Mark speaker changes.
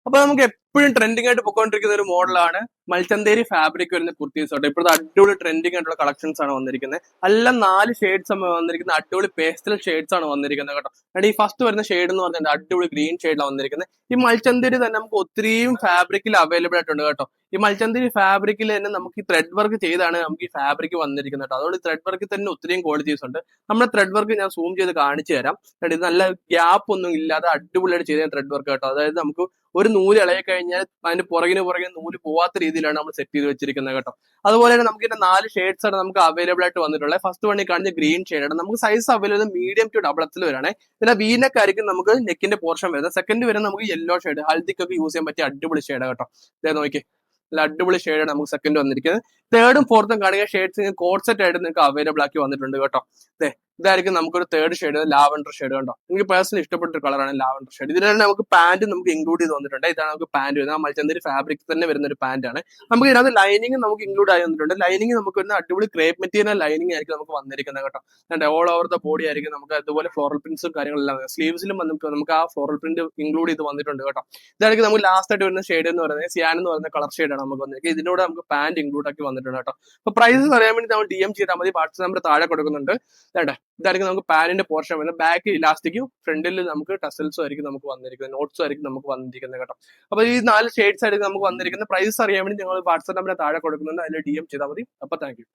Speaker 1: അപ്പൊ നമുക്ക് എപ്പോഴും ട്രെൻഡിങ് ആയിട്ട് പൊക്കോണ്ടിരിക്കുന്ന ഒരു മോഡലാണ് മൽച്ചന്തേരി ഫാബ്രിക് വരുന്ന കുർത്തീസ് കേട്ടോ. ഇപ്പോഴത്തെ അടിപൊളി ട്രെൻഡിങ് ആയിട്ടുള്ള കളക്ഷൻസ് ആണ് വന്നിരിക്കുന്നത്. എല്ലാം 4 ഷെയ്ഡ്സ് വന്നിരിക്കുന്നത്. അടിപൊളി പേസ്റ്റൽ ഷെയ്ഡ്സ് ആണ് വന്നിരിക്കുന്നത് കേട്ടോ. and ഈ ഫസ്റ്റ് വരുന്ന ഷെയ്ഡ് എന്ന് പറഞ്ഞാൽ അടിപൊളി ഗ്രീൻ ഷെയ്ഡിലാണ് വന്നിരിക്കുന്നത്. ഈ മൽച്ചന്തേരി തന്നെ നമുക്ക് ഒത്തിരിയും ഫാബ്രിക്കിൽ അവൈലബിൾ ആയിട്ടുണ്ട് കേട്ടോ. ഈ മൽച്ചന്തേരി ഫാബ്രിക്കിൽ തന്നെ നമുക്ക് ഈ ത്രെഡ് വർക്ക് ചെയ്താണ് നമുക്ക് ഈ ഫാബ്രിക് വന്നിരിക്കുന്നത് കേട്ടോ. അതുകൊണ്ട് ത്രെഡ് വർക്കിൽ തന്നെ ഒത്തിരിയും ക്വാളിറ്റീസ് ഉണ്ട്. നമ്മുടെ ത്രെഡ് വർക്ക് ഞാൻ സൂം ചെയ്ത് കാണിച്ചു തരാം. ഇത് നല്ല ഗ്യാപ്പ് ഒന്നും ഇല്ലാതെ അടിപൊളിയായിട്ട് ചെയ്ത ത്രെഡ് വർക്ക് കേട്ടോ. അതായത് നമുക്ക് ഒരു നൂല് ഇളകി കഴിഞ്ഞാൽ അതിന്റെ പുറകിന് നൂല് പോവാത്ത രീതിയിലാണ് നമ്മൾ സെറ്റ് ചെയ്ത് വെച്ചിരിക്കുന്നത് കേട്ടോ. അതുപോലെ തന്നെ നമുക്ക് ഇതിന്റെ 4 ഷെയ്ഡ്സ് ആണ് നമുക്ക് അവൈലബിൾ ആയിട്ട് വന്നിട്ടുള്ളത്. ഫസ്റ്റ് വണ്ണി കാണുന്ന ഗ്രീൻ ഷെയ്ഡാണ്. നമുക്ക് size available medium to double XL വരാണ്. പിന്നെ വീനക്ക് ആയിരിക്കും നമുക്ക് നെക്കിന്റെ പോർഷൻ വരുന്നത്. സെക്കൻഡ് വരുന്നത് നമുക്ക് യെല്ലോ ഷെയ്ഡ്, ഹൽദിക്കൊക്കെ യൂസ് ചെയ്യാൻ പറ്റിയ അടിപൊളി ഷെയ്ഡാണ് കേട്ടോ. ഇതേ നോക്കി, നല്ല അടിപൊളി ഷെയ്ഡാണ് നമുക്ക് സെക്കൻഡ് വന്നിരിക്കുന്നത്. തേർഡും ഫോർത്തും കാണുക ഷെയ്ഡ്സ് കോഡ് സെറ്റ് ആയിട്ട് നിങ്ങൾക്ക് അവൈലബിൾ ആക്കി വന്നിട്ടുണ്ട് കേട്ടോ. ഇതായിരിക്കും നമുക്കൊരു തേർഡ് ഷെയ്ഡ്, ലാവൻഡർ ഷെയ്ഡ് കണ്ടോ. എനിക്ക് പേഴ്സണലി ഇഷ്ടപ്പെട്ട ഒരു കളറാണ് ലാവൻഡർ ഷെയ്ഡ്. ഇതിൽ തന്നെ നമുക്ക് പാന്റ് നമുക്ക് ഇൻക്ലൂഡ് ചെയ്ത് വന്നിട്ടുണ്ട്. ഇതാണ് നമുക്ക് പാന്റ് വരുന്നത്. ആ മൽച്ചന്തേരി ഫാബ്രിക് തന്നെ വരുന്ന ഒരു പാന്റ് ആണ്. നമുക്ക് ഇതിനകത്ത് ലൈനിങ് നമുക്ക് ഇൻക്ലൂഡ് ആയി വന്നിട്ടുണ്ട്. ലൈനിങ് നമുക്ക് വരുന്ന അടിപൊളി ക്രേപ്പ് മെറ്റീരിയൽ ലൈനിങ് ആയിരിക്കും നമുക്ക് വന്നിരിക്കുന്നത് കേട്ടോ. ഓൾ ഓവർ ദ ബോഡി ആയിരിക്കും നമുക്ക് അതുപോലെ ഫ്ലോറൽ പ്രിന്റ്സും കാര്യങ്ങളെല്ലാം സ്ലീവ്സിലും നമുക്ക് ആ ഫ്ലോറൽ പ്രിന്റ് ഇൻക്ലൂഡ് ചെയ്ത് വന്നിട്ടുണ്ട് കേട്ടോ. ഇതായിരിക്കും നമുക്ക് ലാസ്റ്റ് ആയിട്ട് വരുന്ന ഷെയ്ഡ് എന്ന് പറയുന്നത് സിയാൻ എന്ന് പറയുന്ന കളർ ഷെയ്ഡാണ് നമുക്ക് വന്നിരിക്കുന്നത്. ഇതിനോട് നമുക്ക് പാന്റ് ഇൻക്ലൂഡ് ആക്കി വന്നിട്ടുണ്ട് കേട്ടോ. അപ്പൊ പ്രൈസസ് അറിയാൻ വേണ്ടി നമ്മൾ DM ചെയ്താൽ മതി. വാട്സ്ആപ്പ് നമ്പർ താഴെ കൊടുക്കുന്നുണ്ട്. ഇതായിരിക്കും നമുക്ക് പാനിന്റെ പോർഷൻ വരുന്നത്. ബാക്ക് ഇലാസ്റ്റിക്കും ഫ്രണ്ടിൽ നമുക്ക് ടസൽസും ആയിരിക്കും നമുക്ക് വന്നിരിക്കുന്നത്. നോട്ട്സും ആയിരിക്കും നമുക്ക് വന്നിരിക്കുന്നത് കേട്ടോ. അപ്പൊ ഈ 4 ഷെയ്ഡ്സ് ആയിരിക്കും നമുക്ക് വന്നിരിക്കുന്നത്. പ്രൈസ് അറിയാൻ വേണ്ടി ഞങ്ങൾ വാട്സ്ആപ്പ് നമ്പർ താഴെ കൊടുക്കുന്നുണ്ട്. അതിൽ DM ചെയ്താൽ മതി. അപ്പൊ താങ്ക് യു.